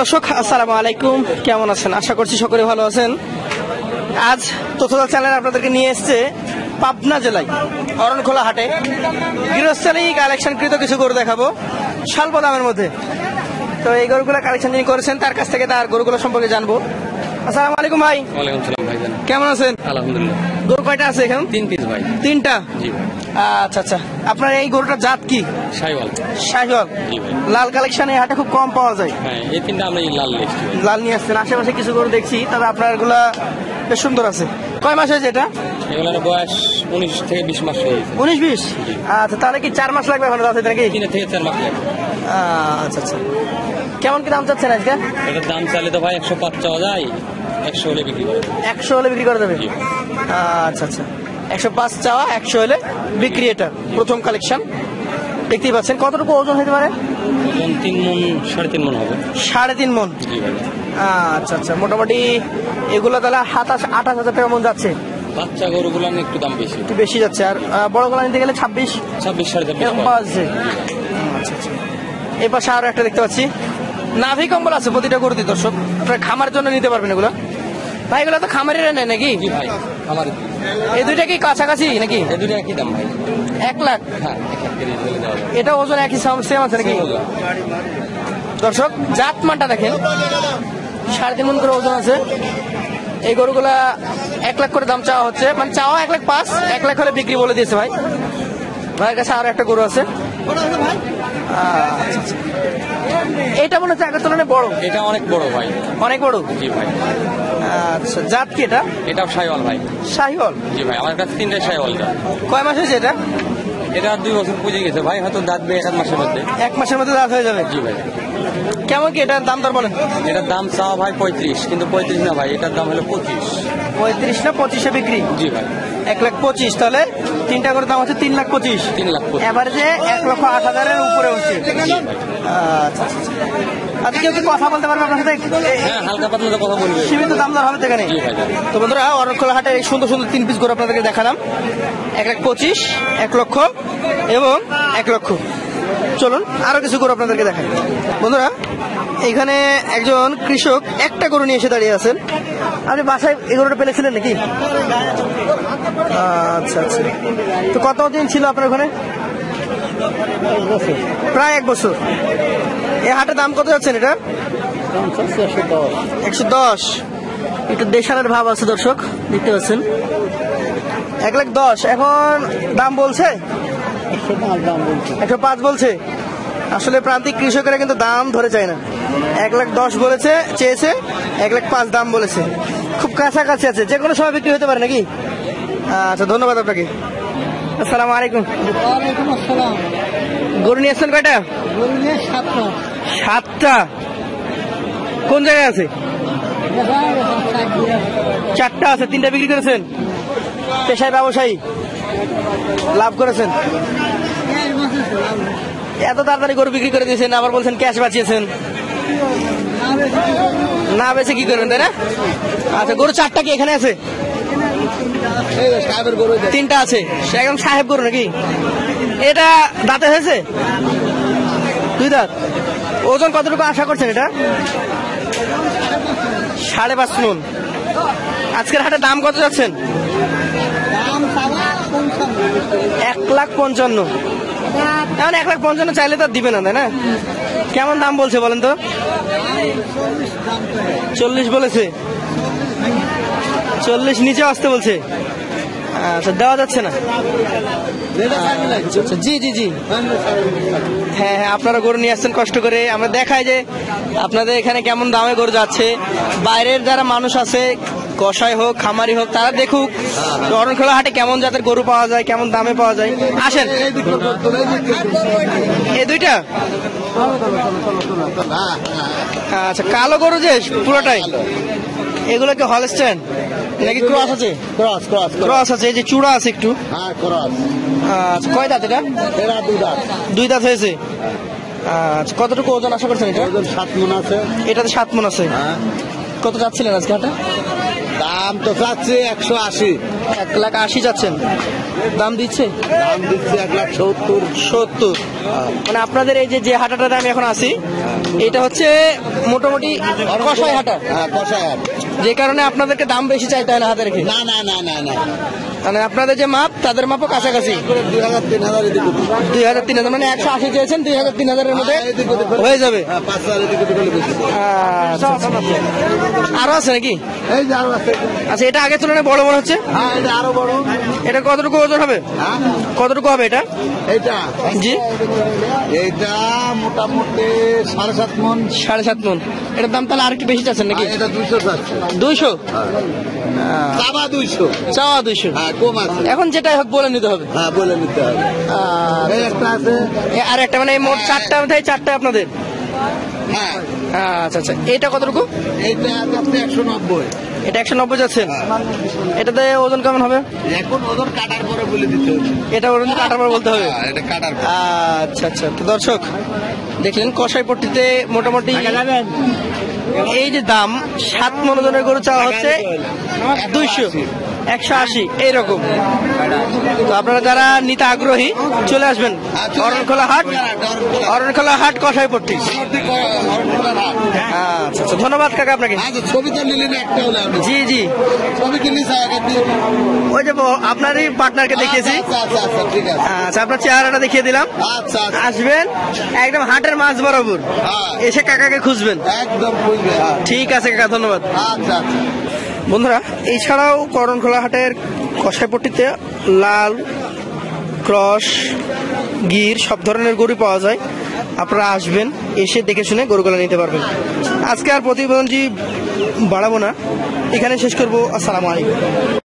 দর্শক আসসালামু আলাইকুম, কেমন আছেন? আশা করছি সকলে ভালো আছেন। আজ তথ্যদল চ্যানেল আপনাদেরকে নিয়ে এসছে পাবনা জেলায় অরণখোলা হাটে গৃহস্থালী কালেকশনকৃত কিছু গরু দেখাবো স্বল্প দামের মধ্যে। তো এই গরুগুলো কালেকশন যিনি করেছেন তার কাছ থেকে তার গরুগুলো সম্পর্কে জানবো। আসসালামু আলাইকুম ভাই। ওয়ালাইকুম সালাম ভাইজান, কেমন আছেন? আলহামদুলিল্লাহ। গরু কয়টা আছে এখানে? 3 পিস ভাই। 3টা? জি ভাই। আচ্ছা আচ্ছা, আপনার এই গরুটার জাত কি? শাইওয়াল। শাহিওয়াল। জি ভাই। লাল কালেকশন এই হাটে খুব কম পাওয়া যায়। হ্যাঁ, এই 3টা আমরা লাল লিখছি। লাল নিয়ে আসছেন। আশেপাশে কিছু গরু দেখছি, তবে আপনার গুলা বেশ সুন্দর আছে। কয় মাস হয়েছে এটা? এগুলোর বয়স 19 থেকে 20 মাস হয়েছে। 19-20? আচ্ছা, তাহলে কি 4 মাস লাগবে এখন রাতে নাকি? 3 থেকে 4 মাস লাগবে। আচ্ছা আচ্ছা, কেমন কি দাম চাচ্ছেন আজকে? এটার দাম চাইলে তো ভাই 105 চাওয়া যায়, 100 হলে বিক্রি করে। 100 হলে বিক্রি করে দেবে? জি। আচ্ছা আচ্ছা, 105 চাওয়া, 100 হলে বিক্রি। এটা প্রথম কালেকশন দেখতেই পাচ্ছেন। কতটুকু ওজন হতে পারে? ওজন 3 মণ 3.5 মণ হবে। 3.5 মণ? জি ভাই। আচ্ছা আচ্ছা, মোটামুটি এগুলো তাহলে 28,000 টাকা মন যাচ্ছে। বাচ্চা গরুগুলো একটু দাম বেশি, একটু বেশি যাচ্ছে। আর বড়গুলো নিতে গেলে 26 26-26.5 এরকম পাওয়া যাচ্ছে। আচ্ছা আচ্ছা, এই পাশে আরো একটা দেখতে পাচ্ছি। নাভি কম্বল আছে প্রতিটা গরুতে। দর্শক, আপনার খামারের জন্য নিতে পারবেন এগুলো। ভাই এগুলো তো খামারের নেয় নাকি? জি ভাই, আমার এই দুইটা কি কাছাকাছি নাকি? এই দুটো একই দাম ভাই। 1 লাখ? হ্যাঁ, 1 লাখ করে দিলে দেওয়া যাবে। এটা ওজন একই সেম আছে নাকি? দর্শক, জাত মানটা দেখেন, 3.5 মণ করে ওজন আছে। এই গরুগুলা 1 লাখ করে দাম চাওয়া হচ্ছে, মানে চাওয়া 1,05,000, 1 লাখ হলে বিক্রি বলে দিয়েছে ভাই। ভাইয়ের কাছে আরো একটা গরু আছে। এটা মনে হচ্ছে আগের তুলনায় বড়। এটা অনেক বড় ভাই। অনেক বড়? জি ভাই। আচ্ছা, জাত কি এটা? এটাও শাইওয়াল ভাই। শাহিওয়াল? জি ভাই, আমার কাছে 3টা শাইওয়াল। কয় মাস হয়েছে এটা? এটা 2 বছর পুজে গেছে ভাই, হয়তো দাঁতবে 1 মাসের মধ্যে। 1 মাসের মধ্যে দাঁত হয়ে যাবে? জি ভাই। কেমন কি এটার দাম দর বলেন? এটার দাম চাওয়া ভাই 35, কিন্তু 35 না ভাই, এটার দাম হলো 25। 35 না 25-এ বিক্রি? জি ভাই। 1,25,000, তাহলে 3টা করে দাম হচ্ছে 3,25,000। 3,25,000 এভারেজে 1,08,000-এর উপরে হচ্ছে। আচ্ছা আচ্ছা, আচ্ছা, কেউ কি কথা বলতে পারবে আপনার সাথে? হ্যাঁ, হালকা পাতলা তো কথা বলবে। সীমিত দাম দর হবে তো এখানে? জি ভাই। তো বন্ধুরা, অরণখোলা হাটে এই সুন্দর সুন্দর 3 পিস গরু আপনাদেরকে দেখালাম। 1,25,000, 1 লক্ষ এবং 1 লক্ষ। চলুন আরো কিছু গরু আপনাদেরকে দেখাই। বন্ধুরা, এখানে একজন কৃষক একটা গরু নিয়ে এসে দাঁড়িয়ে আছেন। আপনি বাসায় এই গরুটা পেলেছিলেন নাকি? আচ্ছা আচ্ছা, তো কতদিন ছিল আপনার ওখানে? প্রায় 1 বছর। এই হাটের দাম কত যাচ্ছেন এটা? 110। একটু দেশালের ভাব আছে দর্শক, দেখতে পাচ্ছেন। 1,10,000 এখন দাম বলছে? 105 বলছে। আসলে প্রান্তিক কৃষকেরা কিন্তু দাম ধরে চায় না। 1,10,000 বলেছে, চেয়েছে, 1,05,000 দাম বলেছে। খুব কাছাকাছি আছে, যে কোনো সময় বিক্রি হতে পারে নাকি? আচ্ছা, ধন্যবাদ আপনাকে। আসসালামু আলাইকুম। ওয়ালাইকুম আসসালাম। গরু নিয়ে আসছেন কয়টা? গরু নিয়ে 7টা। 7টা? কোন জায়গায় আছে? 4টা আছে, 3টা বিক্রি করেছেন? পেশায় ব্যবসায়ী, লাভ করেছেন? এত তাড়াতাড়ি গরু বিক্রি করে দিয়েছেন, আবার বলছেন ক্যাশ বাঁচিয়েছেন। না বেশি কি করবেন, তাই না? আচ্ছা, গরু 4টা কি এখানে আছে? 3টা আছে। সে একদম সাহেব গরু নাকি? এটা দাঁতে হয়েছে? 2 দাঁত। ওজন কতটুকু আশা করছেন এটা? 5.5 মণ। আজকের হাটে দাম কত যাচ্ছেন? 1,55,000। এখন 1,55,000 চাইলে তো দিবে না, তাই না? কেমন দাম বলছে বলেন তো? 40 বলেছে। 40 নিচে আসতে বলছে। আচ্ছা, দেওয়া যাচ্ছে না? জি জি জি, হ্যাঁ হ্যাঁ, আপনারা গরু নিয়ে আসছেন কষ্ট করে। আমরা দেখাই যে আপনাদের এখানে কেমন দামে গরু যাচ্ছে। বাইরের যারা মানুষ আছে, কসাই হোক খামারি হোক, তারা দেখুক অরণখোলা হাটে কেমন জাতের গরু পাওয়া যায়, কেমন দামে পাওয়া যায়। আসেন। এই 2টা? আচ্ছা, কালো গরু যে পুরোটাই, এগুলো কি হলস্টাইন নাকি ক্রস আছে? ক্রস আছে, এই যে চূড়া আছে একটু। আচ্ছা, কয় দাঁত এটা? 2 দাঁত হয়েছে। আচ্ছা, কতটুকু ওজন আশা করছেন এটা? 7 মণ আছে। এটাতে 7 মণ আছে। কত চাচ্ছিলেন আজকে হাটে? দাম তো চাচ্ছে 180। 1,80,000 যাচ্ছেন। দাম দিচ্ছে দাম দিচ্ছে 1,70,000। 70। মানে আপনাদের এই যে হাটাটাতে আমি এখন আছি, এটা হচ্ছে মোটামুটি কষাই হাটা, হ্যাঁ, কষায় হাট। যে কারণে আপনাদেরকে দাম বেশি চাইতে হয় না হাতে রেখে। না না না না না, মানে আপনাদের যে মাপ তাদের মাপও কাছাকাছি। 2,000-3,000 এদিক ওদিক। 2,000-3,000 মানে 180 চেয়েছেন, 2,000-3,000-এর মধ্যে হ্যাঁ, এদিক ওদিক হলে- হয়ে যাবে। হ্যাঁ, 5,000 এদিক ওদিক হলে বেশি। আচ্ছা, আচ্ছা। আরো আছে নাকি? এই যে আরো আছে। আচ্ছা, এটা আগের তুলনায় বড় মনে হচ্ছে। হ্যাঁ, এটা আরো বড়। এটা কতটুকু ওজন হবে? হ্যাঁ, কতটুকু হবে এটা? এইটা জি, এইটা মোটামুটি 7.5 মন। 7.5 মন। এটার দাম তাহলে আর কি বেশি চাচ্ছেন নাকি? এটা 200 যাচ্ছে। 200? চাবা 200। চাওয়া 200। হ্যাঁ, কম আছে। এখন যেটাই হোক বলে নিতে হবে। হ্যাঁ, বলে নিতে হবে। এই একটা আছে। আর একটা মানে মোট 4টা মধ্যে 4টা আপনাদের। হ্যাঁ, আচ্ছা আচ্ছা, এটা কতটুকু? এইটা যাচ্ছে 190। এটা 190 যাচ্ছেন। এটাতে ওজন কেমন হবে? এখন ওজন কাটার পরে বলে দিতে হবে। এটা ওজন কাটার পর বলতে হবে। হ্যাঁ, এটা কাটার পরে। আচ্ছা আচ্ছা, তো দর্শক দেখলেন কষাইপট্টিতে মোটামুটি এই যে দাম 7 মন ওজনের গরু চাওয়া হচ্ছে 200, 180 এইরকম। তো আপনারা যারা নিতে আগ্রহী চলে আসবেন অরণখোলা হাট, অরণখোলা হাট কষাইপট্টি। আচ্ছা আচ্ছা, ধন্যবাদ কাকা আপনাকে। আচ্ছা, ছবি তো নিলেন একটা হলে আপনি। জি জি, ছবি কি নিছে আগে দিয়ে? ওই যে আপনারই পার্টনারকে দেখিয়েছি। আচ্ছা আচ্ছা আচ্ছা, ঠিক আছে। আচ্ছা, আপনার চেহারাটা দেখিয়ে দিলাম। আচ্ছা আচ্ছা, আসবেন একদম হাটের মাঝ বরাবর, হ্যাঁ। এসে কাকাকে খুঁজবেন। একদম বুঝবে। হ্যাঁ, ঠিক আছে কাকা, ধন্যবাদ। আচ্ছা আচ্ছা। বন্ধুরা, এছাড়াও করণখোলা হাটের কষাইপট্টিতে লাল, ক্রস, গির সব ধরনের গরু পাওয়া যায়। আপনারা আসবেন, এসে দেখে শুনে গরুগুলো নিতে পারবেন। আজকে আর প্রতিবেদনটি বাড়াবো না, এখানে শেষ করবো। আসসালামু আলাইকুম।